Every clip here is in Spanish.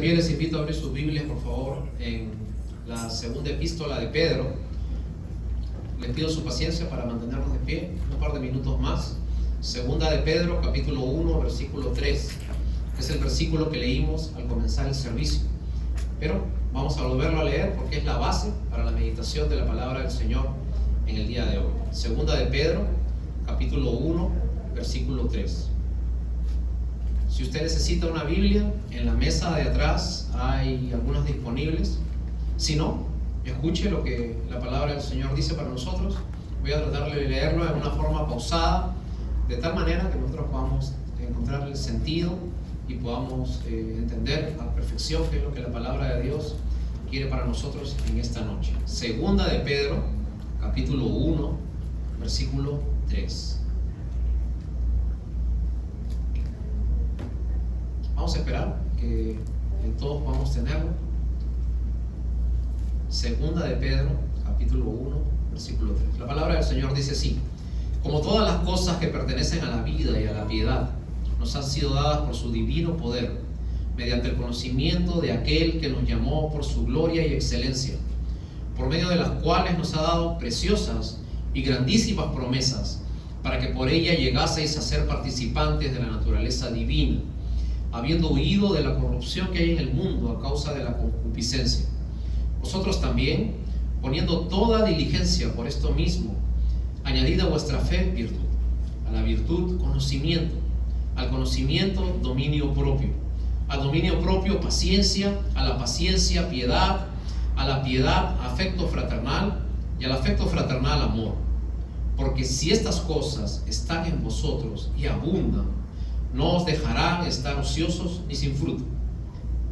pie, les invito a abrir sus Biblias, por favor, en la segunda epístola de Pedro. Les pido su paciencia para mantenernos de pie un par de minutos más. Segunda de Pedro, capítulo 1, versículo 3. Es el versículo que leímos al comenzar el servicio. Pero vamos a volverlo a leer porque es la base para la meditación de la palabra del Señor en el día de hoy. Segunda de Pedro, capítulo 1, versículo 3. Si usted necesita una Biblia, en la mesa de atrás hay algunas disponibles. Si no, escuche lo que la palabra del Señor dice para nosotros. Voy a tratar de leerlo de una forma pausada, de tal manera que nosotros podamos encontrar el sentido y podamos entender a la perfección qué es lo que la palabra de Dios quiere para nosotros en esta noche. Segunda de Pedro, capítulo 1, versículo 3. Vamos a esperar que todos podamos tenerlo. Segunda de Pedro, capítulo 1, versículo 3. La palabra del Señor dice así: como todas las cosas que pertenecen a la vida y a la piedad nos han sido dadas por su divino poder, mediante el conocimiento de aquel que nos llamó por su gloria y excelencia, por medio de las cuales nos ha dado preciosas y grandísimas promesas, para que por ella llegaseis a ser participantes de la naturaleza divina, habiendo huido de la corrupción que hay en el mundo a causa de la concupiscencia. Vosotros también, poniendo toda diligencia por esto mismo, añadid a vuestra fe virtud, a la virtud conocimiento, al conocimiento dominio propio, al dominio propio paciencia, a la paciencia piedad, a la piedad afecto fraternal y al afecto fraternal amor. Porque si estas cosas están en vosotros y abundan, no os dejarán estar ociosos ni sin fruto,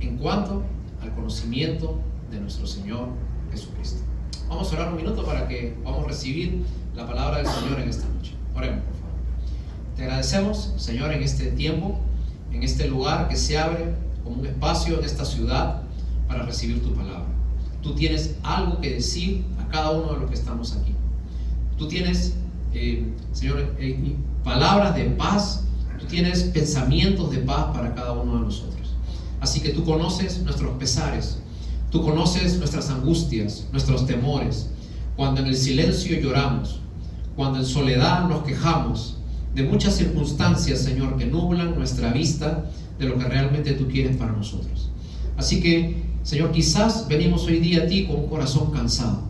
en cuanto al conocimiento de nuestro Señor Jesucristo. Vamos a orar un minuto para que podamos recibir la palabra del Señor en esta noche. Oremos, por favor. Te agradecemos, Señor, en este tiempo, en este lugar que se abre como un espacio en esta ciudad para recibir tu palabra. Tú tienes algo que decir a cada uno de los que estamos aquí. Tú tienes, Señor, palabras de paz. Tú tienes pensamientos de paz para cada uno de nosotros. Así que tú conoces nuestros pesares, tú conoces nuestras angustias, nuestros temores, cuando en el silencio lloramos, cuando en soledad nos quejamos de muchas circunstancias, Señor, que nublan nuestra vista de lo que realmente tú quieres para nosotros. Así que, Señor, quizás venimos hoy día a ti con un corazón cansado,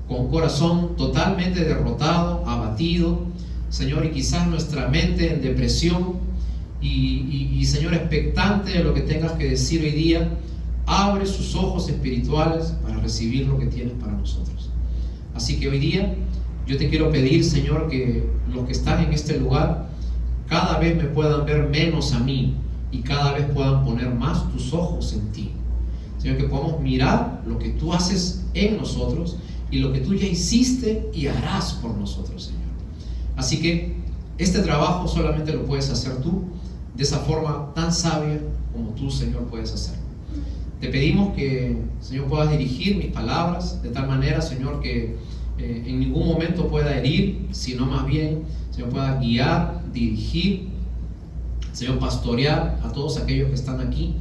con un corazón totalmente derrotado, abatido, Señor, y quizás nuestra mente en depresión y Señor, expectante de lo que tengas que decir hoy día. Abre sus ojos espirituales para recibir lo que tienes para nosotros. Así que hoy día yo te quiero pedir, Señor, que los que están en este lugar cada vez me puedan ver menos a mí y cada vez puedan poner más tus ojos en ti. Señor, que podamos mirar lo que tú haces en nosotros y lo que tú ya hiciste y harás por nosotros, Señor. Así que este trabajo solamente lo puedes hacer tú de esa forma tan sabia como tú, Señor, puedes hacerlo. Te pedimos que, Señor, puedas dirigir mis palabras de tal manera, Señor, que en ningún momento pueda herir, sino más bien, Señor, pueda guiar, dirigir, Señor, pastorear a todos aquellos que están aquí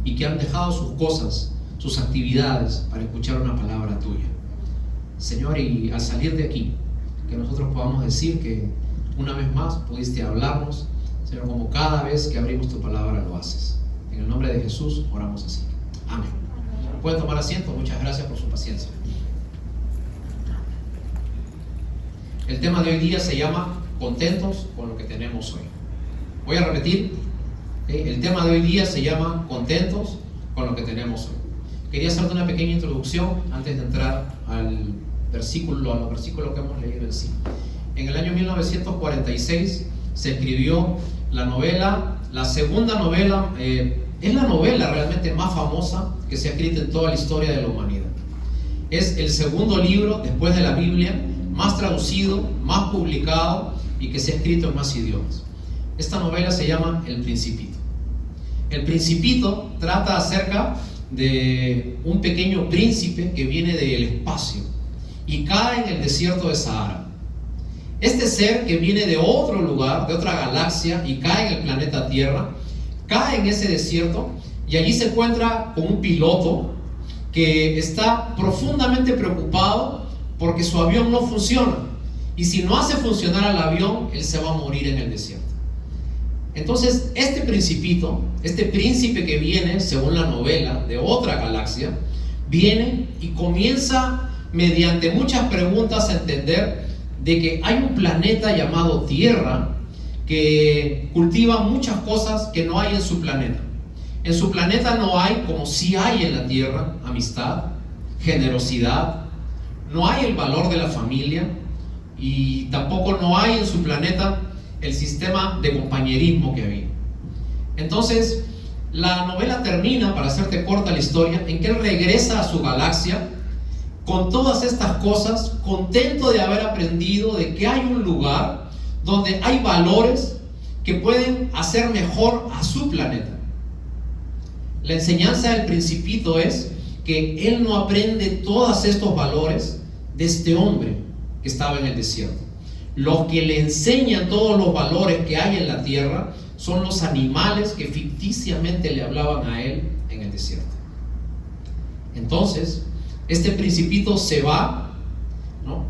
y que han dejado sus cosas, sus actividades para escuchar una palabra tuya. Señor, y al salir de aquí, que nosotros podamos decir que una vez más pudiste hablarnos, Señor, como cada vez que abrimos tu palabra lo haces. En el nombre de Jesús oramos así. Amén. Pueden tomar asiento. Muchas gracias por su paciencia. El tema de hoy día se llama contentos con lo que tenemos hoy. Voy a repetir. El tema de hoy día se llama contentos con lo que tenemos hoy. Quería hacerte una pequeña introducción antes de entrar a los versículos que hemos leído en sí. En el año 1946 se escribió la novela, la segunda novela, es la novela realmente más famosa que se ha escrito en toda la historia de la humanidad. Es el segundo libro después de la Biblia, más traducido, más publicado y que se ha escrito en más idiomas. Esta novela se llama El Principito. El Principito trata acerca de un pequeño príncipe que viene del espacio y cae en el desierto de Sahara. Este ser que viene de otro lugar, de otra galaxia, y cae en el planeta Tierra, cae en ese desierto y allí se encuentra con un piloto que está profundamente preocupado porque su avión no funciona, y si no hace funcionar el avión, él se va a morir en el desierto. Entonces este principito, este príncipe que viene, según la novela, de otra galaxia, viene y comienza mediante muchas preguntas a entender de que hay un planeta llamado Tierra que cultiva muchas cosas que no hay en su planeta. En su planeta no hay, como sí hay en la Tierra, amistad, generosidad, no hay el valor de la familia, y tampoco no hay en su planeta el sistema de compañerismo que había. Entonces la novela termina, para hacerte corta la historia, en que él regresa a su galaxia con todas estas cosas, contento de haber aprendido de que hay un lugar donde hay valores que pueden hacer mejor a su planeta. La enseñanza del principito es que él no aprende todos estos valores de este hombre que estaba en el desierto. Los que le enseñan todos los valores que hay en la tierra son los animales que ficticiamente le hablaban a él en el desierto. Entonces este principito se va, ¿no?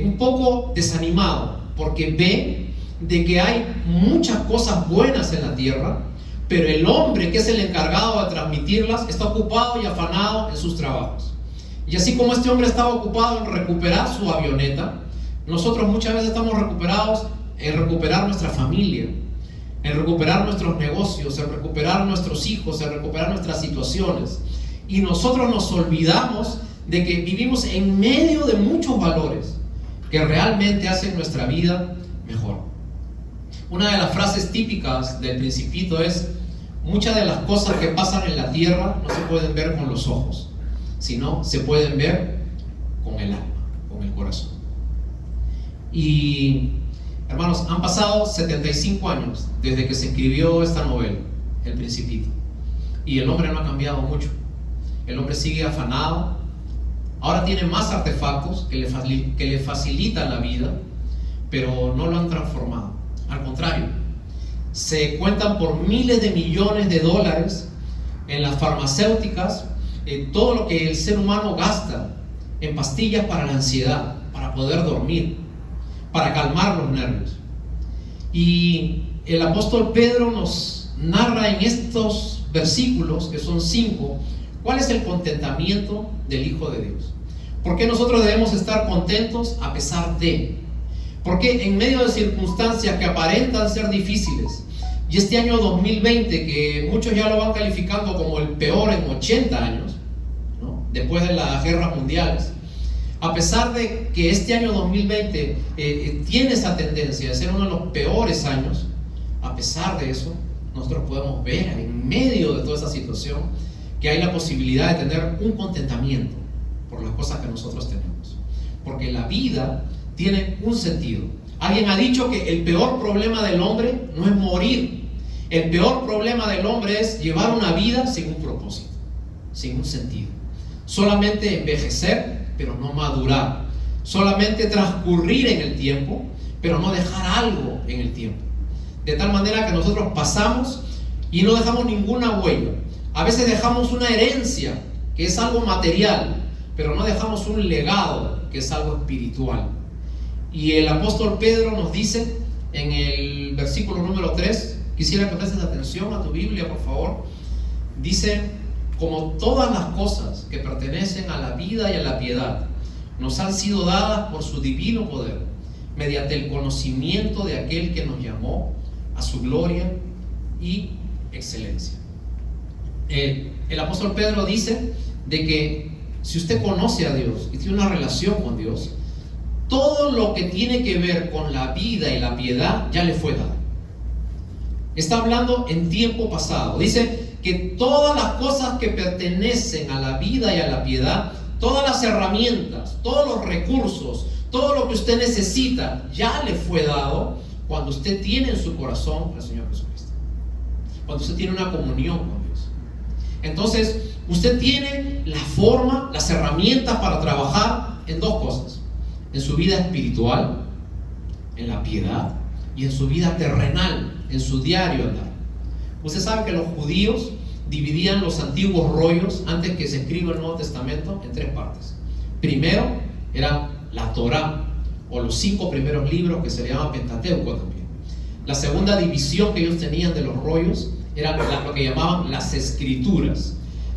Un poco desanimado, porque ve de que hay muchas cosas buenas en la tierra, pero el hombre que es el encargado de transmitirlas está ocupado y afanado en sus trabajos. Y así como este hombre estaba ocupado en recuperar su avioneta, nosotros muchas veces estamos recuperados en recuperar nuestra familia, en recuperar nuestros negocios, en recuperar nuestros hijos, en recuperar nuestras situaciones. Y nosotros nos olvidamos de que vivimos en medio de muchos valores que realmente hacen nuestra vida mejor. Una de las frases típicas del principito es: muchas de las cosas que pasan en la tierra no se pueden ver con los ojos, sino se pueden ver con el alma, con el corazón. Y hermanos, han pasado 75 años desde que se escribió esta novela, El Principito, y el hombre no ha cambiado mucho. El hombre sigue afanado. Ahora tiene más artefactos que le facilitan la vida, pero no lo han transformado. Al contrario, se cuentan por miles de millones de dólares en las farmacéuticas, todo lo que el ser humano gasta en pastillas para la ansiedad, para poder dormir, para calmar los nervios. Y el apóstol Pedro nos narra en estos versículos, que son 5, cuál es el contentamiento del Hijo de Dios. ¿Por qué nosotros debemos estar contentos a pesar de? Porque en medio de circunstancias que aparentan ser difíciles, y este año 2020, que muchos ya lo van calificando como el peor en 80 años, ¿no?, después de las guerras mundiales, a pesar de que este año 2020 tiene esa tendencia de ser uno de los peores años, a pesar de eso, nosotros podemos ver en medio de toda esa situación que hay la posibilidad de tener un contentamiento por las cosas que nosotros tenemos. Porque la vida tiene un sentido. Alguien ha dicho que el peor problema del hombre no es morir. El peor problema del hombre es llevar una vida sin un propósito, sin un sentido. Solamente envejecer, pero no madurar. Solamente transcurrir en el tiempo, pero no dejar algo en el tiempo. De tal manera que nosotros pasamos y no dejamos ninguna huella. A veces dejamos una herencia, que es algo material, pero no dejamos un legado, que es algo espiritual. Y el apóstol Pedro nos dice en el versículo número 3, quisiera que prestes atención a tu Biblia, por favor. Dice: como todas las cosas que pertenecen a la vida y a la piedad nos han sido dadas por su divino poder, mediante el conocimiento de aquel que nos llamó a su gloria y excelencia. El apóstol Pedro dice de que si usted conoce a Dios y tiene una relación con Dios, todo lo que tiene que ver con la vida y la piedad ya le fue dado. Está hablando en tiempo pasado. Dice que todas las cosas que pertenecen a la vida y a la piedad, todas las herramientas, todos los recursos, todo lo que usted necesita ya le fue dado cuando usted tiene en su corazón al Señor Jesucristo, cuando usted tiene una comunión con Dios. Entonces usted tiene la forma, las herramientas para trabajar en dos cosas: en su vida espiritual, en la piedad, y en su vida terrenal, en su diario andar. Usted sabe que los judíos dividían los antiguos rollos, antes que se escriba el Nuevo Testamento, en 3 partes. Primero era la Torá, o los 5 primeros libros, que se le llama Pentateuco también. La segunda división que ellos tenían de los rollos era lo que llamaban las Escrituras.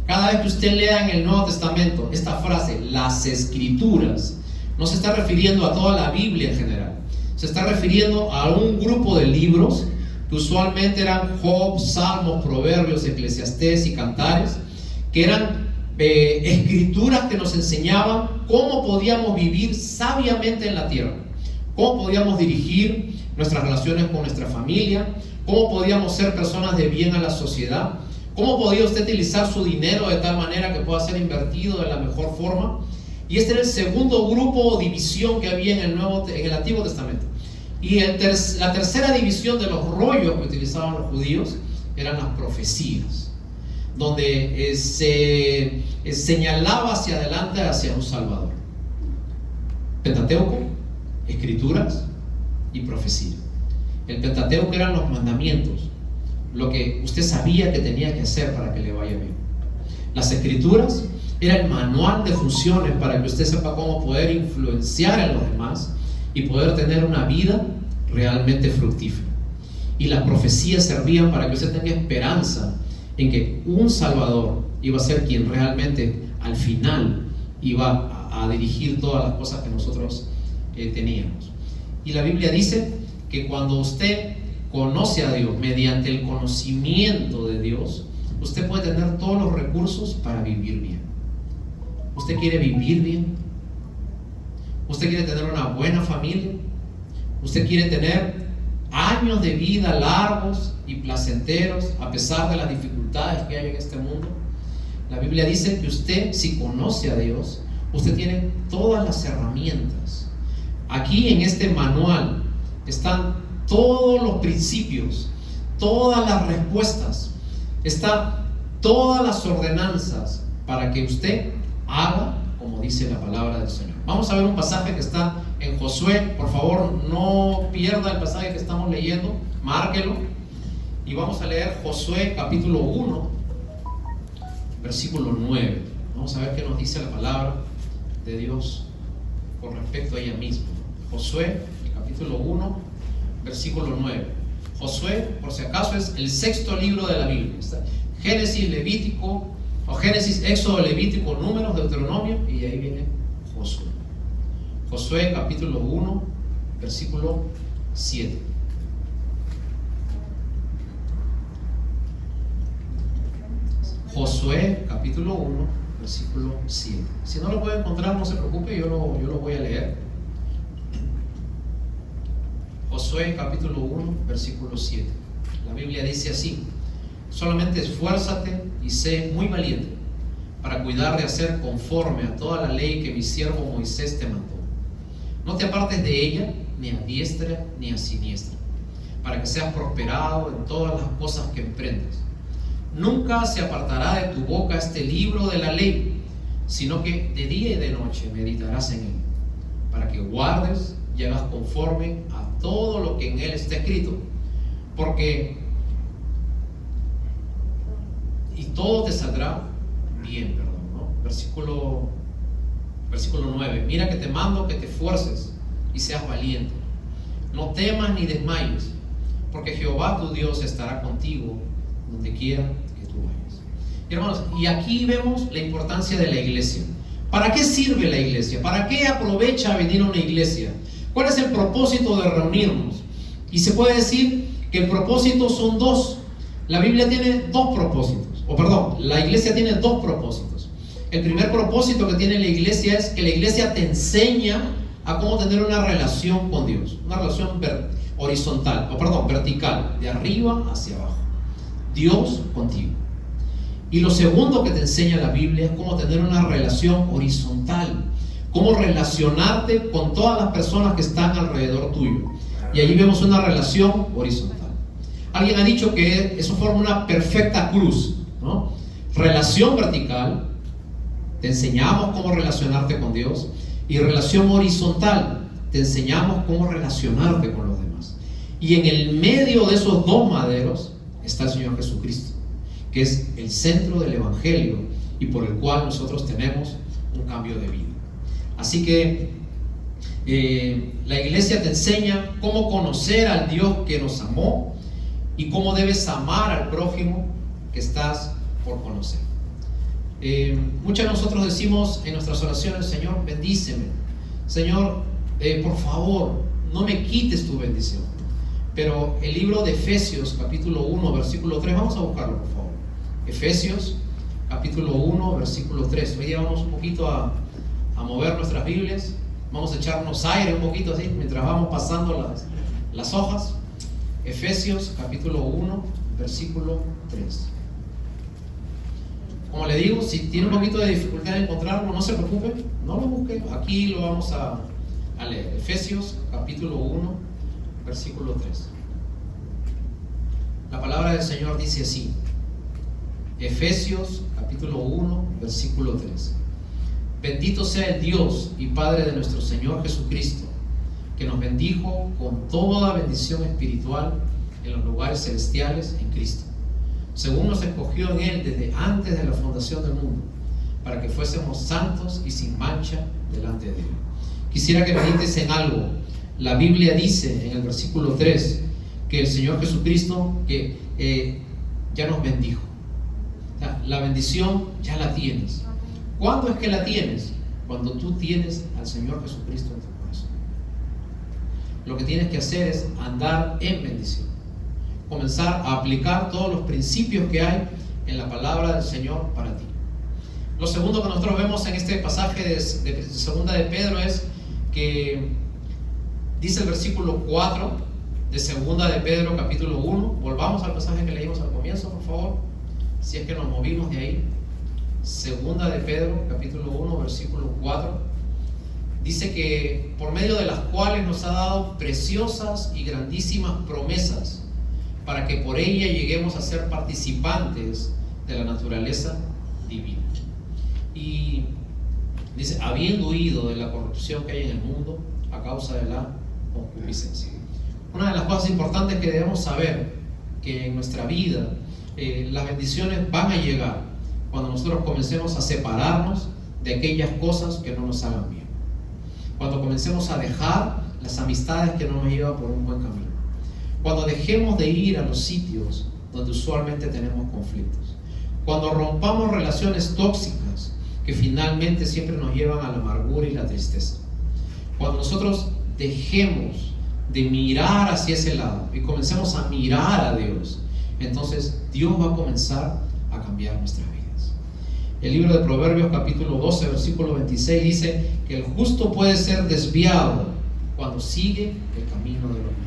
Cada vez que usted lea en el Nuevo Testamento esta frase, las Escrituras, no se está refiriendo a toda la Biblia en general. Se está refiriendo a un grupo de libros que usualmente eran Job, Salmos, Proverbios, Eclesiastés y Cantares, que eran escrituras que nos enseñaban cómo podíamos vivir sabiamente en la tierra, cómo podíamos dirigir nuestras relaciones con nuestra familia, cómo podíamos ser personas de bien a la sociedad, cómo podía usted utilizar su dinero de tal manera que pueda ser invertido de la mejor forma. Y este era el segundo grupo o división que había en el Antiguo Testamento. Y la tercera división de los rollos que utilizaban los judíos eran las profecías, donde se señalaba hacia adelante hacia un Salvador. Pentateuco, Escrituras y profecía. El Pentateuco eran los mandamientos, lo que usted sabía que tenía que hacer para que le vaya bien. Las Escrituras era el manual de funciones para que usted sepa cómo poder influenciar a los demás y poder tener una vida realmente fructífera. Y las profecías servían para que usted tenga esperanza en que un Salvador iba a ser quien realmente al final iba a dirigir todas las cosas que nosotros teníamos. Y la Biblia dice que cuando usted conoce a Dios, mediante el conocimiento de Dios, usted puede tener todos los recursos para vivir bien. ¿Usted quiere vivir bien? ¿Usted quiere tener una buena familia? ¿Usted quiere tener años de vida largos y placenteros a pesar de las dificultades que hay en este mundo? La Biblia dice que usted, si conoce a Dios, usted tiene todas las herramientas. Aquí en este manual están todos los principios, todas las respuestas, están todas las ordenanzas para que usted haga como dice la palabra del Señor. Vamos a ver un pasaje que está en Josué. Por favor, no pierda el pasaje que estamos leyendo, márquelo. Y vamos a leer Josué capítulo 1, versículo 9. Vamos a ver qué nos dice la palabra de Dios con respecto a ella misma. Josué capítulo 1, versículo 9. Josué, por si acaso, es el 6º libro de la Biblia. Está Génesis, Levítico, o Génesis, Éxodo, Levítico, Números, Deuteronomio, y ahí viene Josué. Josué capítulo 1, versículo 7. Josué capítulo 1, versículo 7. Si no lo puede encontrar, no se preocupe, yo lo voy a leer. Josué capítulo 1, versículo 7. La Biblia dice así: solamente esfuérzate y sé muy valiente para cuidar de hacer conforme a toda la ley que mi siervo Moisés te mandó. No te apartes de ella, ni a diestra ni a siniestra, para que seas prosperado en todas las cosas que emprendas. Nunca se apartará de tu boca este libro de la ley, sino que de día y de noche meditarás en él, para que guardes y hagas conforme a todo lo que en él está escrito, porque y todo te saldrá bien, ¿no? Versículo 9. Mira que te mando que te esfuerces y seas valiente. No temas ni desmayes, porque Jehová tu Dios estará contigo donde quiera que tú vayas. Y hermanos, y aquí vemos la importancia de la iglesia. ¿Para qué sirve la iglesia? ¿Para qué aprovecha venir a una iglesia? ¿Cuál es el propósito de reunirnos? Y se puede decir que el propósito son dos. La Biblia tiene dos propósitos. La iglesia tiene dos propósitos. El primer propósito que tiene la iglesia es que la iglesia te enseña a cómo tener una relación con Dios, una relación vertical, de arriba hacia abajo, Dios contigo. Y lo segundo que te enseña la Biblia es cómo tener una relación horizontal, cómo relacionarte con todas las personas que están alrededor tuyo. Y allí vemos una relación horizontal. Alguien ha dicho que eso forma una perfecta cruz, ¿no? Relación vertical, te enseñamos cómo relacionarte con Dios, y relación horizontal, te enseñamos cómo relacionarte con los demás. Y en el medio de esos dos maderos está el Señor Jesucristo, que es el centro del Evangelio y por el cual nosotros tenemos un cambio de vida. Así que la iglesia te enseña cómo conocer al Dios que nos amó y cómo debes amar al prójimo que estás por conocer. Muchos de nosotros decimos en nuestras oraciones: Señor, bendíceme. Señor, por favor, no me quites tu bendición. Pero el libro de Efesios, capítulo 1, versículo 3, vamos a buscarlo, por favor. Efesios, capítulo 1, versículo 3. Hoy día vamos un poquito a mover nuestras Biblias. Vamos a echarnos aire un poquito así, mientras vamos pasando las hojas. Efesios, capítulo 1, versículo 3. Como le digo, si tiene un poquito de dificultad en encontrarlo, no se preocupe, no lo busque. Aquí lo vamos a leer. Efesios, capítulo 1, versículo 3. La palabra del Señor dice así. Efesios, capítulo 1, versículo 3. Bendito sea el Dios y Padre de nuestro Señor Jesucristo, que nos bendijo con toda bendición espiritual en los lugares celestiales en Cristo, según nos escogió en Él desde antes de la fundación del mundo, para que fuésemos santos y sin mancha delante de Él. Quisiera que medites en algo. La Biblia dice en el versículo 3 que el Señor Jesucristo ya nos bendijo. La bendición ya la tienes. ¿Cuándo es que la tienes? Cuando tú tienes al Señor Jesucristo en tu corazón. Lo que tienes que hacer es andar en bendición. Comenzar a aplicar todos los principios que hay en la palabra del Señor para ti. Lo segundo que nosotros vemos en este pasaje de segunda de Pedro es que dice el versículo 4 de segunda de Pedro capítulo 1. Volvamos al pasaje que leímos al comienzo, por favor, si es que nos movimos de ahí. Segunda de Pedro capítulo 1, versículo 4. Dice que por medio de las cuales nos ha dado preciosas y grandísimas promesas, para que por ella lleguemos a ser participantes de la naturaleza divina. Y dice, habiendo huido de la corrupción que hay en el mundo a causa de la concupiscencia. Una de las cosas importantes que debemos saber, que en nuestra vida las bendiciones van a llegar cuando nosotros comencemos a separarnos de aquellas cosas que no nos hagan bien, cuando comencemos a dejar las amistades que no nos llevan por un buen camino, cuando dejemos de ir a los sitios donde usualmente tenemos conflictos, cuando rompamos relaciones tóxicas que finalmente siempre nos llevan a la amargura y la tristeza, cuando nosotros dejemos de mirar hacia ese lado y comencemos a mirar a Dios, entonces Dios va a comenzar a cambiar nuestras vidas. El libro de Proverbios capítulo 12 versículo 26 dice que el justo puede ser desviado cuando sigue el camino de los malos.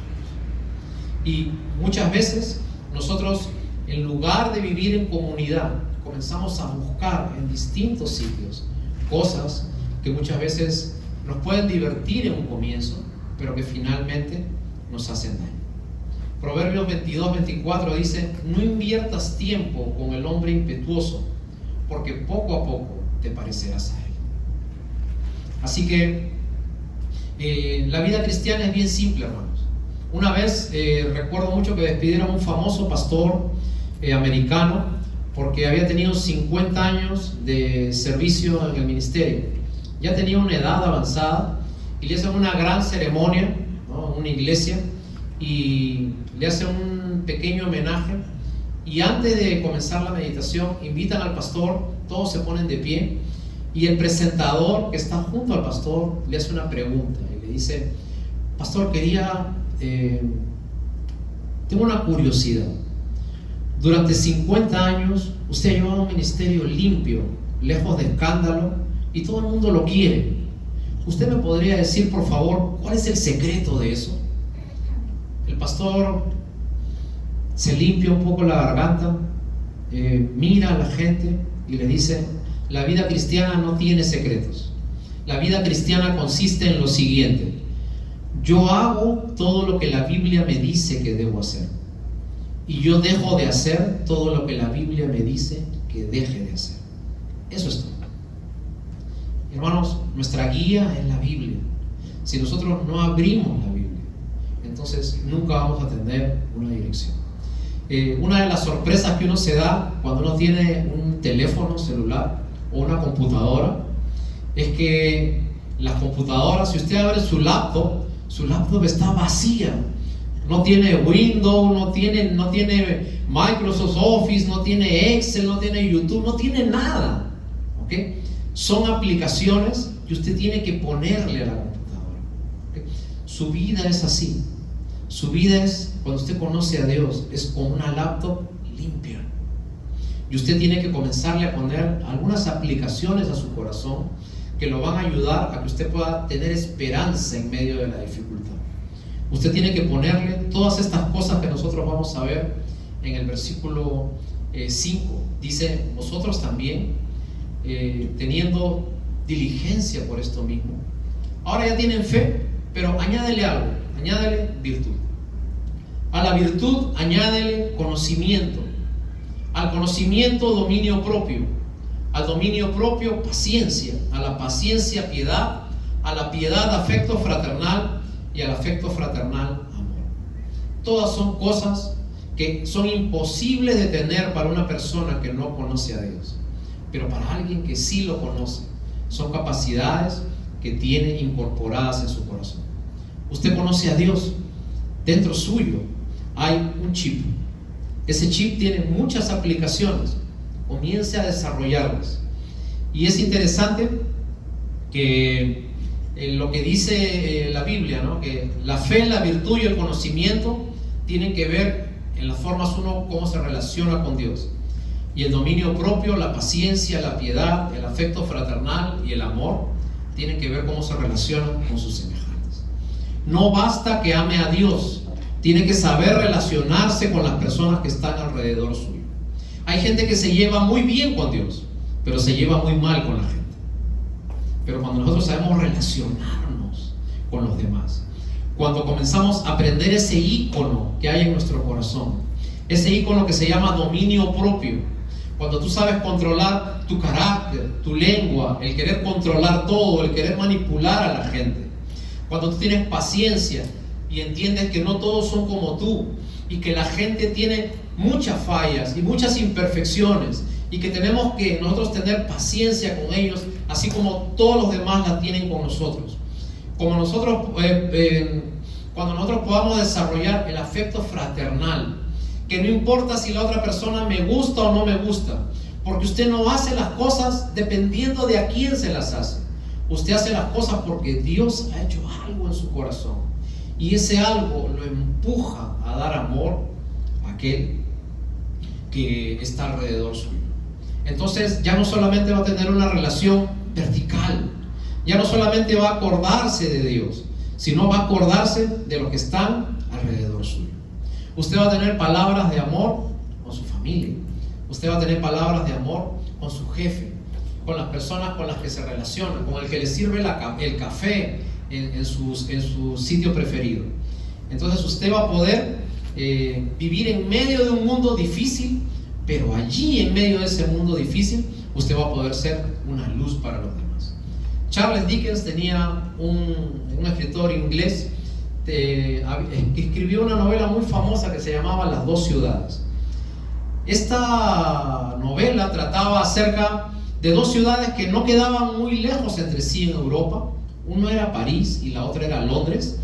Y muchas veces nosotros, en lugar de vivir en comunidad, comenzamos a buscar en distintos sitios cosas que muchas veces nos pueden divertir en un comienzo, pero que finalmente nos hacen daño. Proverbios 22-24 dice: no inviertas tiempo con el hombre impetuoso, porque poco a poco te parecerás a él. Así que la vida cristiana es bien simple, hermanos. Una vez recuerdo mucho que despidieron a un famoso pastor americano porque había tenido 50 años de servicio en el ministerio. Ya tenía una edad avanzada y le hacen una gran ceremonia, ¿no?, en una iglesia, y le hacen un pequeño homenaje. Y antes de comenzar la meditación, invitan al pastor, todos se ponen de pie, y el presentador que está junto al pastor le hace una pregunta y le dice: pastor, tengo una curiosidad. Durante 50 años usted ha llevado un ministerio limpio, lejos de escándalo, y todo el mundo lo quiere. ¿Usted me podría decir, por favor, cuál es el secreto de eso? El pastor se limpia un poco la garganta, mira a la gente y le dice: la vida cristiana no tiene secretos. La vida cristiana consiste en lo siguiente: yo hago todo lo que la Biblia me dice que debo hacer, y yo dejo de hacer todo lo que la Biblia me dice que deje de hacer. Eso es todo. Hermanos, nuestra guía es la Biblia. Si nosotros no abrimos la Biblia, entonces nunca vamos a tener una dirección. una de las sorpresas que uno se da cuando uno tiene un teléfono celular o una computadora es que las computadoras, si usted abre su laptop está vacía. No tiene Windows, no tiene Microsoft Office, no tiene Excel, no tiene YouTube, no tiene nada. ¿Okay? Son aplicaciones que usted tiene que ponerle a la computadora. ¿Okay? Su vida es así. Su vida es, cuando usted conoce a Dios, es como una laptop limpia. Y usted tiene que comenzarle a poner algunas aplicaciones a su corazón que lo van a ayudar a que usted pueda tener esperanza en medio de la dificultad. Usted tiene que ponerle todas estas cosas que nosotros vamos a ver en el versículo 5. Dice, vosotros también, teniendo diligencia por esto mismo. Ahora ya tienen fe, pero añádele algo, añádele virtud. A la virtud añádele conocimiento. Al conocimiento, dominio propio. Al dominio propio, paciencia. A la paciencia, piedad. A la piedad, afecto fraternal. Y al afecto fraternal, amor. Todas son cosas que son imposibles de tener para una persona que no conoce a Dios. Pero para alguien que sí lo conoce, son capacidades que tiene incorporadas en su corazón. Usted conoce a Dios. Dentro suyo hay un chip. Ese chip tiene muchas aplicaciones. Comience a desarrollarlas. Y es interesante que lo que dice la Biblia, ¿no? Que la fe, la virtud y el conocimiento tienen que ver en las formas uno cómo se relaciona con Dios. Y el dominio propio, la paciencia, la piedad, el afecto fraternal y el amor tienen que ver cómo se relacionan con sus semejantes. No basta que ame a Dios, tiene que saber relacionarse con las personas que están alrededor suyo. Hay gente que se lleva muy bien con Dios, pero se lleva muy mal con la gente. Pero cuando nosotros sabemos relacionarnos con los demás, cuando comenzamos a aprender ese ícono que hay en nuestro corazón, ese ícono que se llama dominio propio, cuando tú sabes controlar tu carácter, tu lengua, el querer controlar todo, el querer manipular a la gente, cuando tú tienes paciencia y entiendes que no todos son como tú y que la gente tiene muchas fallas y muchas imperfecciones y que tenemos que nosotros tener paciencia con ellos, así como todos los demás la tienen con nosotros. Como nosotros, cuando nosotros podamos desarrollar el afecto fraternal, que no importa si la otra persona me gusta o no me gusta, porque usted no hace las cosas dependiendo de a quién se las hace. Usted hace las cosas porque Dios ha hecho algo en su corazón, y ese algo lo empuja a dar amor a aquel que está alrededor suyo. Entonces ya no solamente va a tener una relación vertical, ya no solamente va a acordarse de Dios, sino va a acordarse de los que están alrededor suyo. Usted va a tener palabras de amor con su familia. Usted va a tener palabras de amor con su jefe, con las personas con las que se relaciona, con el que le sirve el café en su sitio preferido. Entonces usted va a poder vivir en medio de un mundo difícil, pero allí en medio de ese mundo difícil usted va a poder ser una luz para los demás. Charles Dickens tenía un escritor inglés que escribió una novela muy famosa que se llamaba Las dos ciudades. Esta novela trataba acerca de dos ciudades que no quedaban muy lejos entre sí en Europa. Uno era París y la otra era Londres,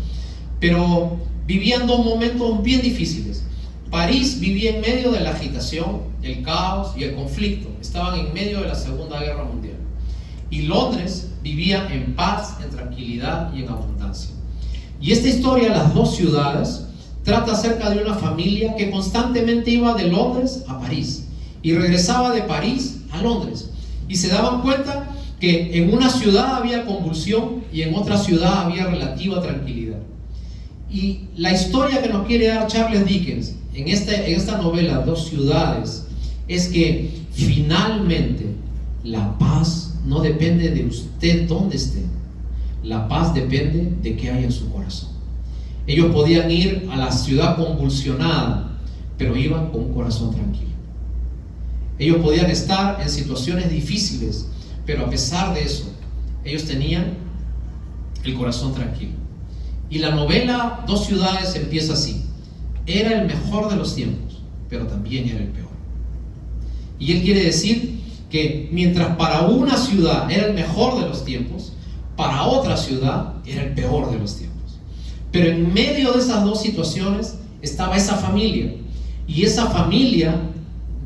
pero vivían dos momentos bien difíciles. París vivía en medio de la agitación, el caos y el conflicto. Estaban en medio de la Segunda Guerra Mundial. Y Londres vivía en paz, en tranquilidad y en abundancia. Y esta historia, Las dos ciudades, trata acerca de una familia que constantemente iba de Londres a París y regresaba de París a Londres. Y se daban cuenta que en una ciudad había convulsión y en otra ciudad había relativa tranquilidad. Y la historia que nos quiere dar Charles Dickens en esta novela, Dos ciudades, es que finalmente la paz no depende de usted donde esté. La paz depende de qué hay en su corazón. Ellos podían ir a la ciudad convulsionada, pero iban con un corazón tranquilo. Ellos podían estar en situaciones difíciles, pero a pesar de eso, ellos tenían el corazón tranquilo. Y la novela Dos ciudades empieza así. Era el mejor de los tiempos. pero también era el peor. Y él quiere decir que mientras para una ciudad era el mejor de los tiempos, para otra ciudad era el peor de los tiempos. Pero en medio de esas dos situaciones estaba esa familia, y esa familia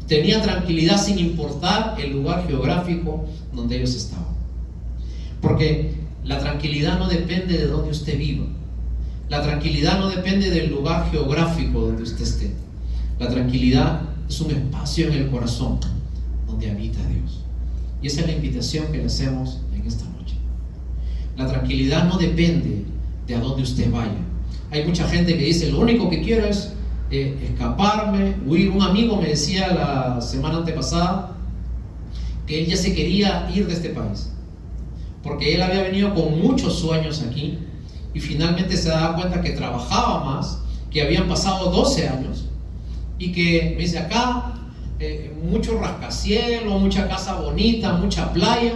tenía tranquilidad sin importar el lugar geográfico donde ellos estaban. Porque la tranquilidad no depende de donde usted viva. La tranquilidad no depende del lugar geográfico donde usted esté. La tranquilidad es un espacio en el corazón donde habita Dios. Y esa es la invitación que le hacemos en esta noche. La tranquilidad no depende de a dónde usted vaya. Hay mucha gente que dice, lo único que quiero es escaparme, huir. Un amigo me decía la semana antepasada que él ya se quería ir de este país, porque él había venido con muchos sueños aquí y finalmente se daba cuenta que trabajaba más, que habían pasado 12 años y que me dice, acá mucho rascacielos, mucha casa bonita, mucha playa,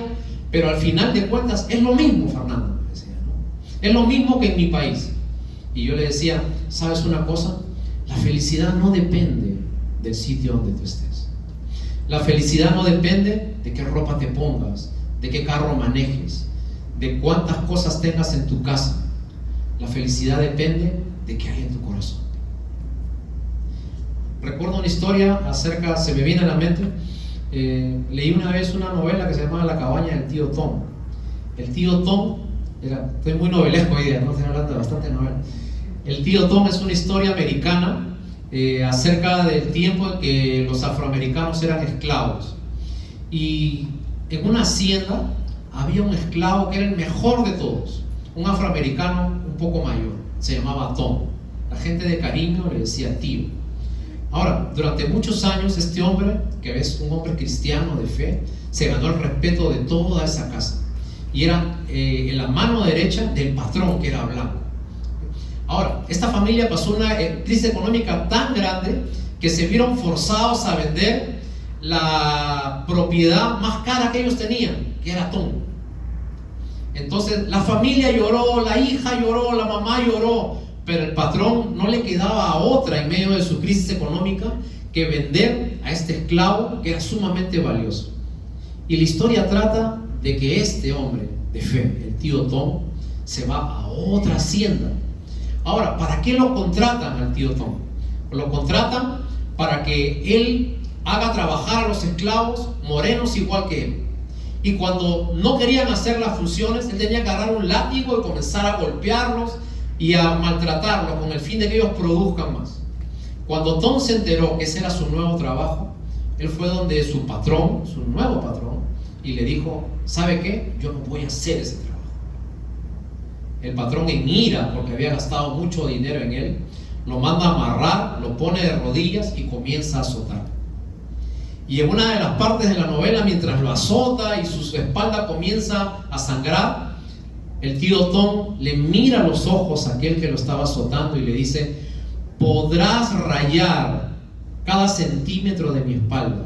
pero al final de cuentas es lo mismo, Fernando, me decía, ¿no? Es lo mismo que en mi país. Y yo le decía, ¿sabes una cosa? La felicidad no depende del sitio donde tú estés. La felicidad no depende de qué ropa te pongas, de qué carro manejes, de cuántas cosas tengas en tu casa. La felicidad depende de qué hay en tu corazón. Recuerdo una historia acerca, se me viene a la mente, leí una vez una novela que se llamaba La cabaña del tío Tom. El tío Tom, estoy muy novelesco hoy día, ¿no? Estoy hablando de bastante novela. El tío Tom es una historia americana acerca del tiempo en que los afroamericanos eran esclavos. Y en una hacienda había un esclavo que era el mejor de todos, un afroamericano un poco mayor, se llamaba Tom. La gente de cariño le decía tío. Ahora, durante muchos años este hombre, que es un hombre cristiano de fe, se ganó el respeto de toda esa casa y era en la mano derecha del patrón, que era blanco. Ahora, esta familia pasó una crisis económica tan grande que se vieron forzados a vender la propiedad más cara que ellos tenían, que era Tom. Entonces la familia lloró, la hija lloró, la mamá lloró, pero el patrón no le quedaba a otra en medio de su crisis económica que vender a este esclavo que era sumamente valioso. Y la historia trata de que este hombre de fe, el tío Tom, se va a otra hacienda. Ahora, ¿para qué lo contratan al tío Tom? Lo contratan para que él haga trabajar a los esclavos morenos igual que él. Y cuando no querían hacer las funciones, él tenía que agarrar un látigo y comenzar a golpearlos y a maltratarlos con el fin de que ellos produzcan más. Cuando Tom se enteró que ese era su nuevo trabajo, él fue donde su patrón, su nuevo patrón, y le dijo, ¿sabe qué? Yo no voy a hacer ese trabajo. El patrón, en ira porque había gastado mucho dinero en él, lo manda a amarrar, lo pone de rodillas y comienza a azotar. Y en una de las partes de la novela, mientras lo azota y su espalda comienza a sangrar, el tío Tom le mira a los ojos a aquel que lo estaba azotando y le dice, podrás rayar cada centímetro de mi espalda,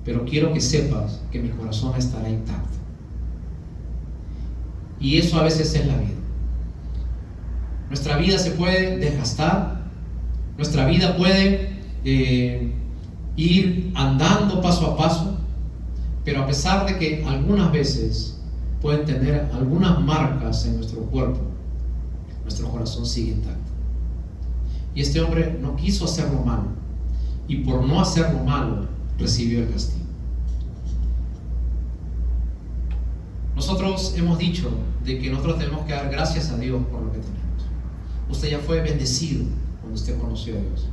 pero quiero que sepas que mi corazón estará intacto. Y eso a veces es la vida. Nuestra vida se puede desgastar, nuestra vida puede ir andando paso a paso, pero a pesar de que algunas veces pueden tener algunas marcas en nuestro cuerpo, nuestro corazón sigue intacto. Y este hombre no quiso hacerlo malo, y por no hacerlo malo recibió el castigo. Nosotros hemos dicho de que nosotros tenemos que dar gracias a Dios por lo que tenemos. Usted ya fue bendecido cuando usted conoció a Dios.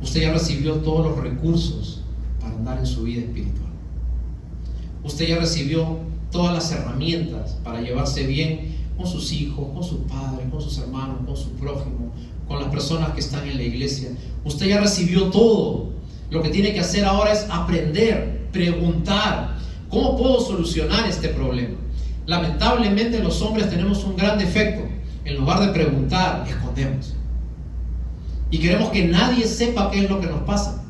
Usted ya recibió todos los recursos para andar en su vida espiritual. Usted ya recibió todas las herramientas para llevarse bien con sus hijos, con sus padres, con sus hermanos, con su prójimo, con las personas que están en la iglesia. Usted ya recibió todo. Lo que tiene que hacer ahora es aprender, preguntar, ¿cómo puedo solucionar este problema? Lamentablemente los hombres tenemos un gran defecto. En lugar de preguntar, escondemos. Y queremos que nadie sepa qué es lo que nos pasa.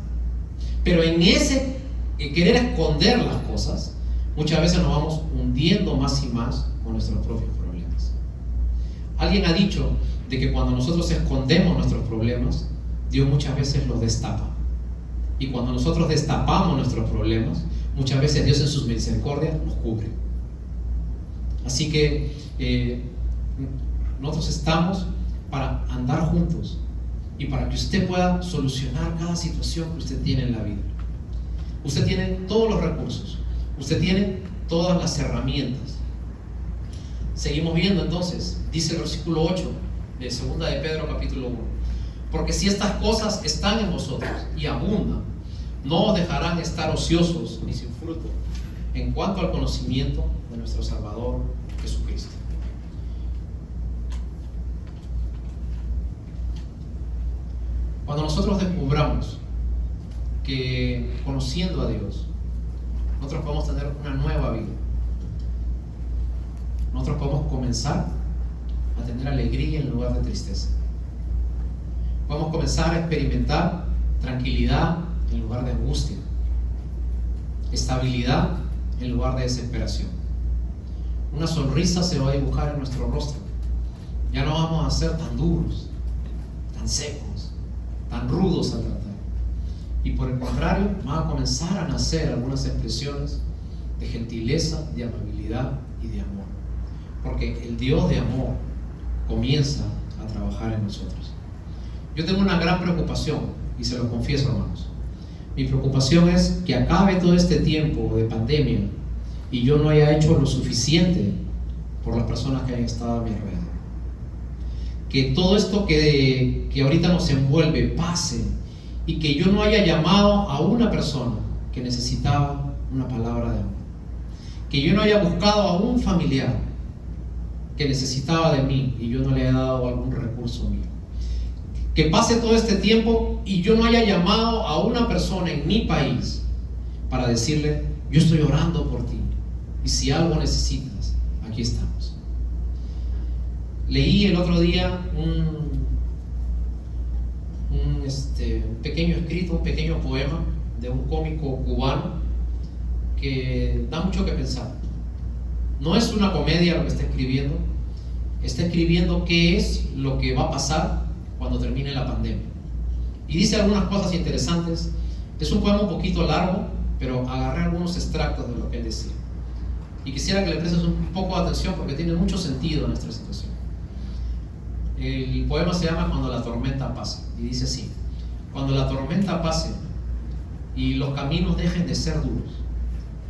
Pero en ese querer esconder las cosas, muchas veces nos vamos hundiendo más y más con nuestros propios problemas. Alguien ha dicho de que cuando nosotros escondemos nuestros problemas, Dios muchas veces los destapa. Y cuando nosotros destapamos nuestros problemas, muchas veces Dios en sus misericordias nos cubre. Así que nosotros estamos para andar juntos y para que usted pueda solucionar cada situación que usted tiene en la vida. Usted tiene todos los recursos, usted tiene todas las herramientas. Seguimos viendo entonces, dice el versículo 8 de 2 de Pedro capítulo 1: porque si estas cosas están en vosotros y abundan, no os dejarán estar ociosos ni sin fruto en cuanto al conocimiento de nuestro Salvador Jesucristo. Cuando nosotros descubramos que conociendo a Dios, nosotros podemos tener una nueva vida, nosotros podemos comenzar a tener alegría en lugar de tristeza. Podemos comenzar a experimentar tranquilidad en lugar de angustia, estabilidad en lugar de desesperación. Una sonrisa se va a dibujar en nuestro rostro. Ya no vamos a ser tan duros, tan secos, tan rudos al tratar. Y por el contrario, van a comenzar a nacer algunas expresiones de gentileza, de amabilidad y de amor. Porque el Dios de amor comienza a trabajar en nosotros. Yo tengo una gran preocupación, y se lo confieso, hermanos. Mi preocupación es que acabe todo este tiempo de pandemia y yo no haya hecho lo suficiente por las personas que han estado a mi alrededor. Que todo esto que ahorita nos envuelve pase y que yo no haya llamado a una persona que necesitaba una palabra de amor. Que yo no haya buscado a un familiar que necesitaba de mí y yo no le haya dado algún recurso mío. Que pase todo este tiempo y yo no haya llamado a una persona en mi país para decirle: yo estoy orando por ti y si algo necesitas, aquí estamos. Leí el otro día un pequeño escrito, un pequeño poema de un cómico cubano que da mucho que pensar. No es una comedia lo que está escribiendo qué es lo que va a pasar cuando termine la pandemia. Y dice algunas cosas interesantes. Es un poema un poquito largo, pero agarré algunos extractos de lo que él decía. Y quisiera que le prestes un poco de atención porque tiene mucho sentido en nuestra situación. El poema se llama Cuando la tormenta pase. Y dice así: cuando la tormenta pase y los caminos dejen de ser duros,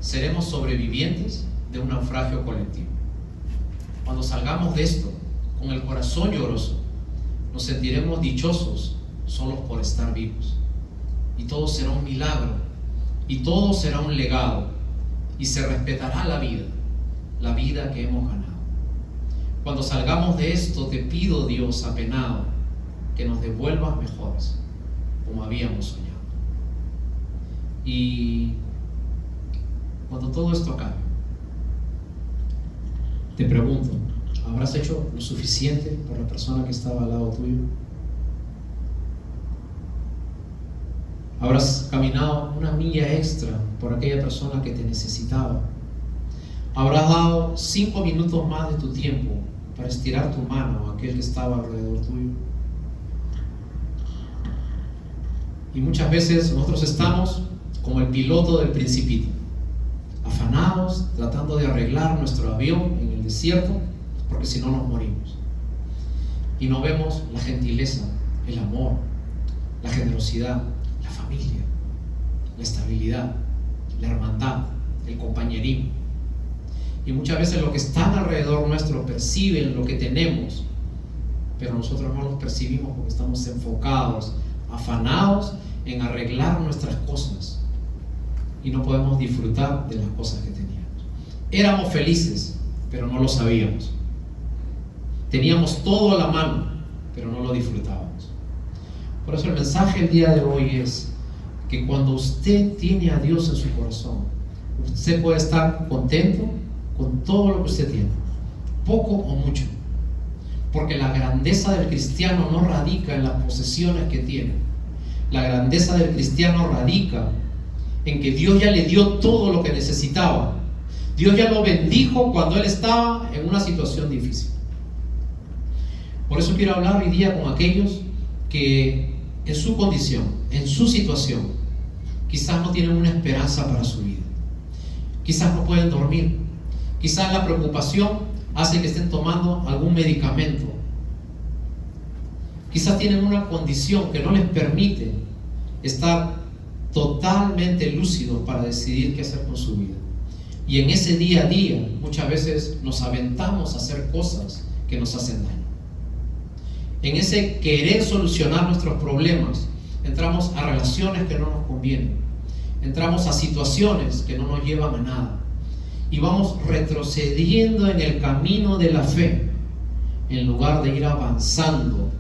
seremos sobrevivientes de un naufragio colectivo. Cuando salgamos de esto con el corazón lloroso, nos sentiremos dichosos solos por estar vivos. Y todo será un milagro, y todo será un legado, y se respetará la vida que hemos ganado. Cuando salgamos de esto, te pido, Dios apenado, que nos devuelvas mejores, como habíamos soñado. Y cuando todo esto acabe, te pregunto: ¿habrás hecho lo suficiente por la persona que estaba al lado tuyo? ¿Habrás caminado una milla extra por aquella persona que te necesitaba? ¿Habrás dado 5 minutos más de tu tiempo para estirar tu mano a aquel que estaba alrededor tuyo? Y muchas veces nosotros estamos como el piloto del Principito, afanados, tratando de arreglar nuestro avión en el desierto, porque si no nos morimos. Y no vemos la gentileza, el amor, la generosidad, la familia, la estabilidad, la hermandad, el compañerismo. Y muchas veces los que están alrededor nuestro perciben lo que tenemos, pero nosotros no los percibimos porque estamos enfocados, afanados en arreglar nuestras cosas y no podemos disfrutar de las cosas que teníamos. Éramos felices, pero no lo sabíamos. Teníamos todo a la mano, pero no lo disfrutábamos. Por eso el mensaje el día de hoy es que cuando usted tiene a Dios en su corazón, usted puede estar contento con todo lo que usted tiene, poco o mucho, porque la grandeza del cristiano no radica en las posesiones que tiene. La grandeza del cristiano radica en que Dios ya le dio todo lo que necesitaba. Dios ya lo bendijo cuando él estaba en una situación difícil. Por eso quiero hablar hoy día con aquellos que en su condición, en su situación, quizás no tienen una esperanza para su vida. Quizás no pueden dormir. Quizás la preocupación hace que estén tomando algún medicamento. Quizás tienen una condición que no les permite estar totalmente lúcidos para decidir qué hacer con su vida. Y en ese día a día muchas veces nos aventamos a hacer cosas que nos hacen daño. En ese querer solucionar nuestros problemas, entramos a relaciones que no nos convienen, entramos a situaciones que no nos llevan a nada, y vamos retrocediendo en el camino de la fe en lugar de ir avanzando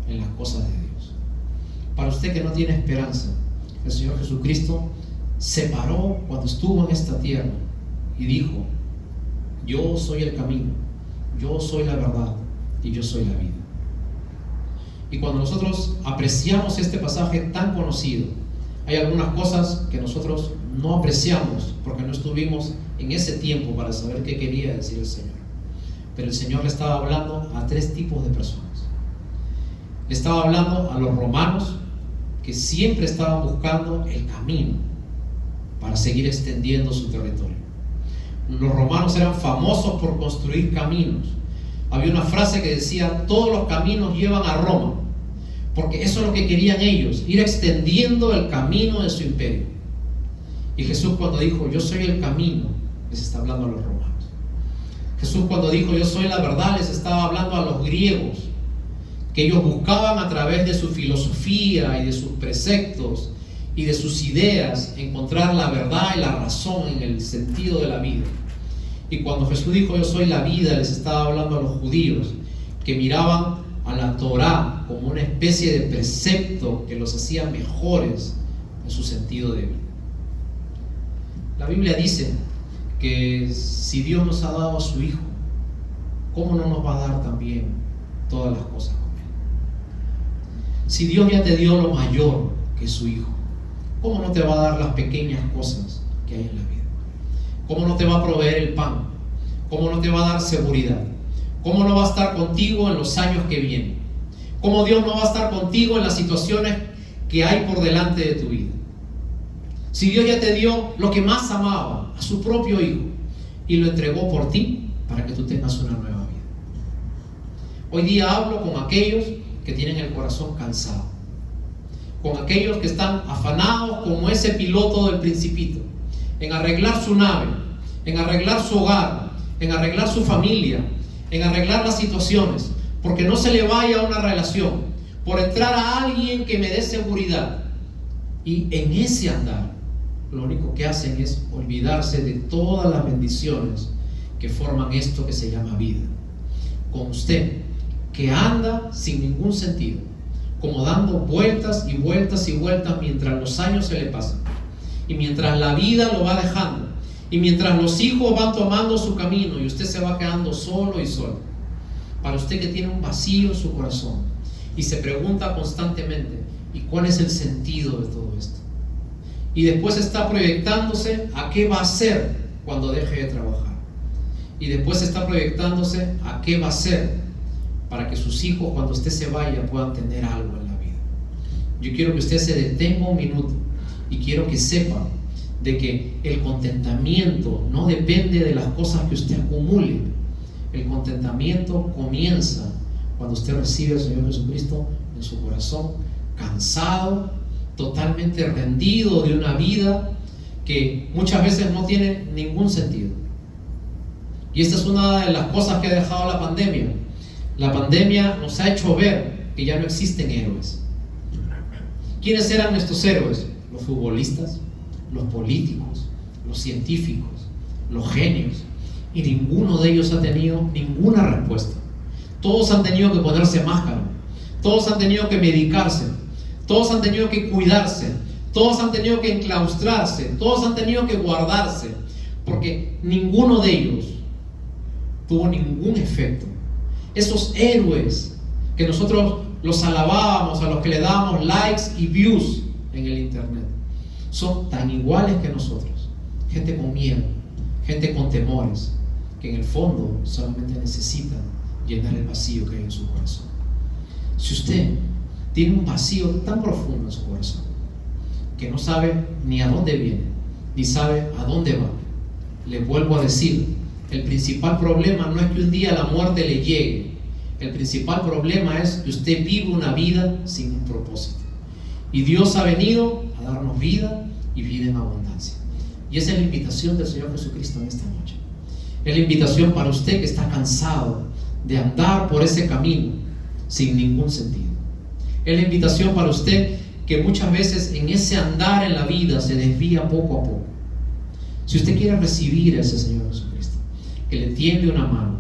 en las cosas de Dios. Para usted que no tiene esperanza, el Señor Jesucristo se paró cuando estuvo en esta tierra y dijo: yo soy el camino, yo soy la verdad y yo soy la vida. Y cuando nosotros apreciamos este pasaje tan conocido, hay algunas cosas que nosotros no apreciamos porque no estuvimos en ese tiempo para saber qué quería decir el Señor. Pero el Señor le estaba hablando a tres tipos de personas. Le estaba hablando a los romanos, que siempre estaban buscando el camino para seguir extendiendo su territorio. Los romanos eran famosos por construir caminos. Había una frase que decía: todos los caminos llevan a Roma, porque eso es lo que querían ellos, ir extendiendo el camino de su imperio. Y Jesús, cuando dijo: yo soy el camino, les está hablando a los romanos. Jesús, cuando dijo: yo soy la verdad, les estaba hablando a los griegos, que ellos buscaban a través de su filosofía y de sus preceptos y de sus ideas encontrar la verdad y la razón en el sentido de la vida. Y cuando Jesús dijo: yo soy la vida, les estaba hablando a los judíos, que miraban a la Torá como una especie de precepto que los hacía mejores en su sentido de vida. La Biblia dice que si Dios nos ha dado a su Hijo, ¿cómo no nos va a dar también todas las cosas con Él? Si Dios ya te dio lo mayor, que es su Hijo, ¿cómo no te va a dar las pequeñas cosas que hay en la vida? ¿Cómo no te va a proveer el pan? ¿Cómo no te va a dar seguridad? ¿Cómo no va a estar contigo en los años que vienen? ¿Cómo Dios no va a estar contigo en las situaciones que hay por delante de tu vida? Si Dios ya te dio lo que más amaba, a su propio Hijo, y lo entregó por ti para que tú tengas una nueva vida. Hoy día hablo con aquellos que tienen el corazón cansado, con aquellos que están afanados como ese piloto del Principito, en arreglar su nave, en arreglar su hogar, en arreglar su familia, en arreglar las situaciones, porque no se le vaya a una relación, por entrar a alguien que me dé seguridad. Y en ese andar, lo único que hacen es olvidarse de todas las bendiciones que forman esto que se llama vida. Con usted, que anda sin ningún sentido, como dando vueltas y vueltas y vueltas mientras los años se le pasan, y mientras la vida lo va dejando, y mientras los hijos van tomando su camino y usted se va quedando solo y solo. Para usted que tiene un vacío en su corazón y se pregunta constantemente: ¿y cuál es el sentido de todo esto? Y después está proyectándose a qué va a hacer cuando deje de trabajar, y después está proyectándose a qué va a hacer para que sus hijos, cuando usted se vaya, puedan tener algo en la vida. Yo quiero que usted se detenga un minuto y quiero que sepa de que el contentamiento no depende de las cosas que usted acumule. El contentamiento comienza cuando usted recibe al Señor Jesucristo en su corazón, cansado, totalmente rendido de una vida que muchas veces no tiene ningún sentido. Y esta es una de las cosas que ha dejado la pandemia. La pandemia nos ha hecho ver que ya no existen héroes. ¿Quiénes eran nuestros héroes? Los futbolistas, los políticos, los científicos, los genios. Y ninguno de ellos ha tenido ninguna respuesta. Todos han tenido que ponerse máscara, todos han tenido que medicarse, todos han tenido que cuidarse, todos han tenido que enclaustrarse, todos han tenido que guardarse, porque ninguno de ellos tuvo ningún efecto. Esos héroes que nosotros los alabábamos, a los que le dábamos likes y views en el internet, son tan iguales que nosotros. Gente con miedo, gente con temores, que en el fondo solamente necesitan llenar el vacío que hay en su corazón. Si usted tiene un vacío tan profundo en su corazón, que no sabe ni a dónde viene, ni sabe a dónde va. Le vuelvo a decir, el principal problema no es que un día la muerte le llegue. El principal problema es que usted vive una vida sin un propósito. Y Dios ha venido a darnos vida y vida en abundancia. Y esa es la invitación del Señor Jesucristo en esta noche. Es la invitación para usted que está cansado de andar por ese camino sin ningún sentido. Es la invitación para usted que muchas veces en ese andar en la vida se desvía poco a poco. Si usted quiere recibir a ese Señor Jesucristo, que le tiende una mano,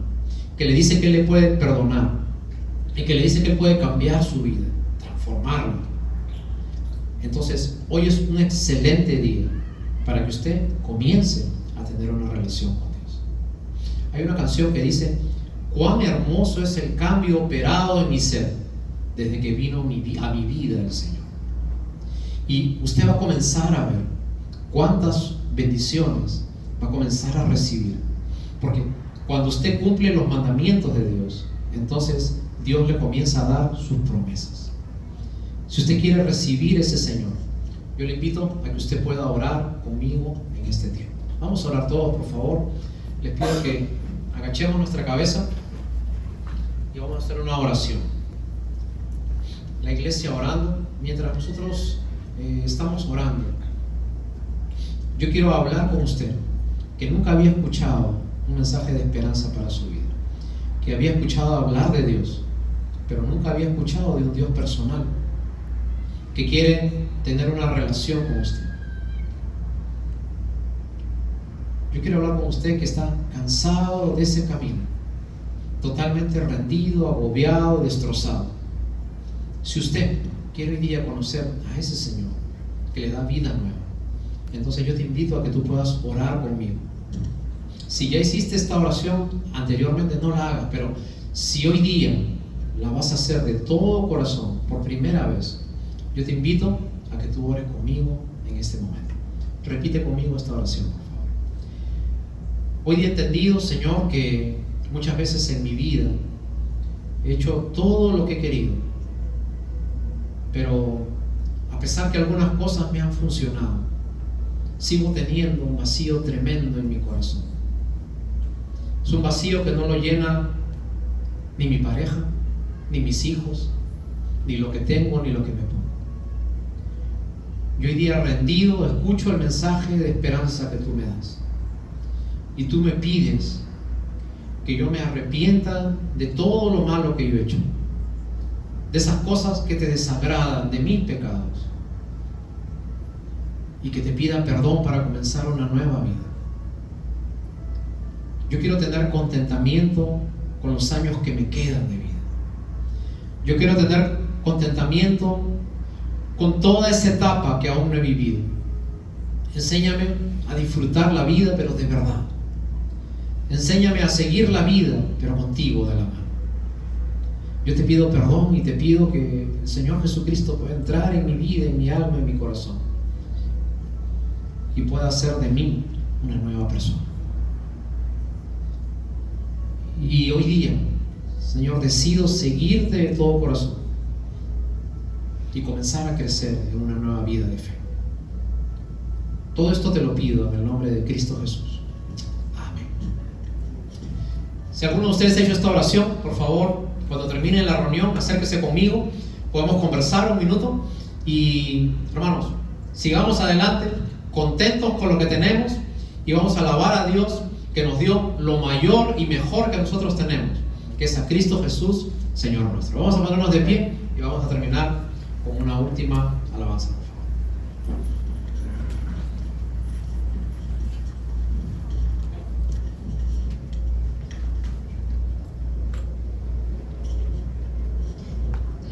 que le dice que le puede perdonar y que le dice que puede cambiar su vida, transformarla, entonces hoy es un excelente día para que usted comience a tener una relación con Dios. Hay una canción que dice: cuán hermoso es el cambio operado en mi ser desde que vino a mi vida el Señor. Y usted va a comenzar a ver cuántas bendiciones va a comenzar a recibir, porque cuando usted cumple los mandamientos de Dios, entonces Dios le comienza a dar sus promesas. Si usted quiere recibir ese Señor, yo le invito a que usted pueda orar conmigo en este tiempo. Vamos a orar todos, por favor. Les pido que agachemos nuestra cabeza y vamos a hacer una oración. La iglesia orando, mientras nosotros estamos orando, yo quiero hablar con usted que nunca había escuchado un mensaje de esperanza para su vida, que había escuchado hablar de Dios, pero nunca había escuchado de un Dios personal, que quiere tener una relación con usted. Yo quiero hablar con usted que está cansado de ese camino, totalmente rendido, agobiado, destrozado. Si usted quiere hoy día conocer a ese Señor que le da vida nueva, entonces yo te invito a que tú puedas orar conmigo. Si ya hiciste esta oración anteriormente, no la hagas, pero si hoy día la vas a hacer de todo corazón por primera vez, yo te invito a que tú ores conmigo en este momento. Repite conmigo esta oración, por favor. Hoy he entendido, Señor, que muchas veces en mi vida he hecho todo lo que he querido, pero a pesar que algunas cosas me han funcionado, sigo teniendo un vacío tremendo en mi corazón. Es un vacío que no lo llena ni mi pareja, ni mis hijos, ni lo que tengo, ni lo que me pongo. Yo hoy día rendido escucho el mensaje de esperanza que tú me das. Y tú me pides que yo me arrepienta de todo lo malo que yo he hecho, de esas cosas que te desagradan, de mis pecados, y que te pida perdón para comenzar una nueva vida. Yo quiero tener contentamiento con los años que me quedan de vida. Yo quiero tener contentamiento con toda esa etapa que aún no he vivido. Enséñame a disfrutar la vida, pero de verdad. Enséñame a seguir la vida, pero contigo de la mano. Yo te pido perdón y te pido que el Señor Jesucristo pueda entrar en mi vida, en mi alma, en mi corazón, y pueda hacer de mí una nueva persona. Y hoy día, Señor, decido seguirte de todo corazón y comenzar a crecer en una nueva vida de fe. Todo esto te lo pido en el nombre de Cristo Jesús. Amén. Si alguno de ustedes ha hecho esta oración, por favor, cuando termine la reunión, acérquese conmigo, podemos conversar un minuto y, hermanos, sigamos adelante, contentos con lo que tenemos, y vamos a alabar a Dios que nos dio lo mayor y mejor que nosotros tenemos, que es a Cristo Jesús, Señor nuestro. Vamos a ponernos de pie y vamos a terminar con una última alabanza, por favor.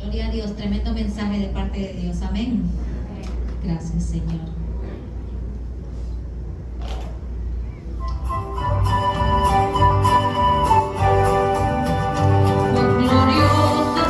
Gloria a Dios, tremendo mensaje de parte de Dios. Amén. Gracias, Señor. Vino a mi corazón.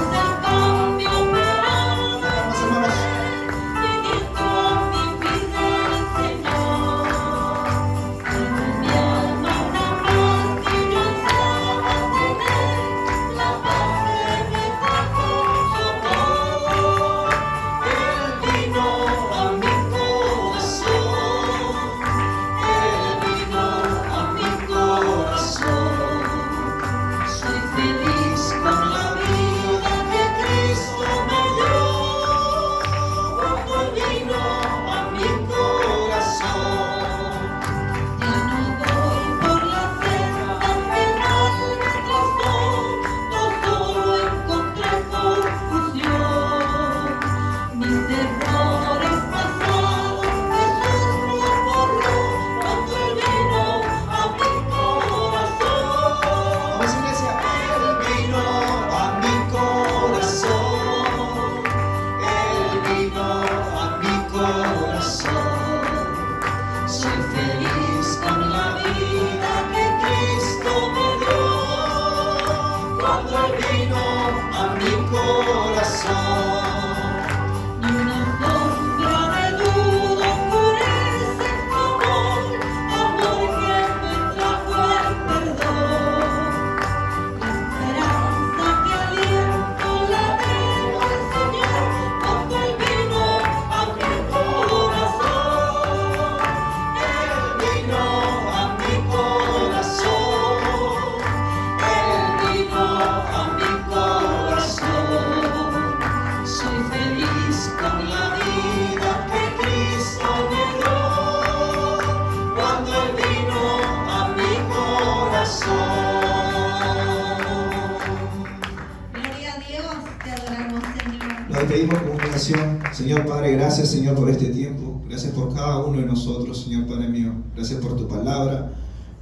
Seguimos con una oración. Señor Padre, gracias, Señor, por este tiempo. Gracias por cada uno de nosotros, Señor Padre mío. Gracias por tu palabra.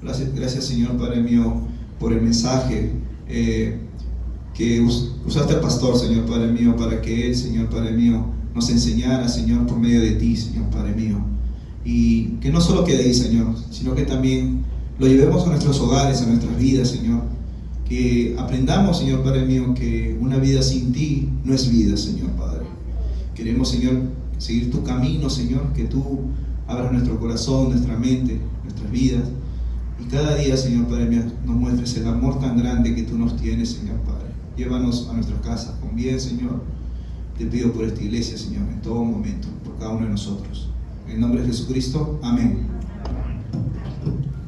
Gracias, Señor Padre mío, por el mensaje que usaste al pastor, Señor Padre mío, para que él, Señor Padre mío, nos enseñara, Señor, por medio de ti, Señor Padre mío. Y que no solo quede ahí, Señor, sino que también lo llevemos a nuestros hogares, a nuestras vidas, Señor. Que aprendamos, Señor Padre mío, que una vida sin ti no es vida, Señor Padre. Queremos, Señor, seguir tu camino, Señor, que tú abras nuestro corazón, nuestra mente, nuestras vidas. Y cada día, Señor Padre mío, nos muestres el amor tan grande que tú nos tienes, Señor Padre. Llévanos a nuestras casas con bien, Señor. Te pido por esta iglesia, Señor, en todo momento, por cada uno de nosotros. En el nombre de Jesucristo, amén.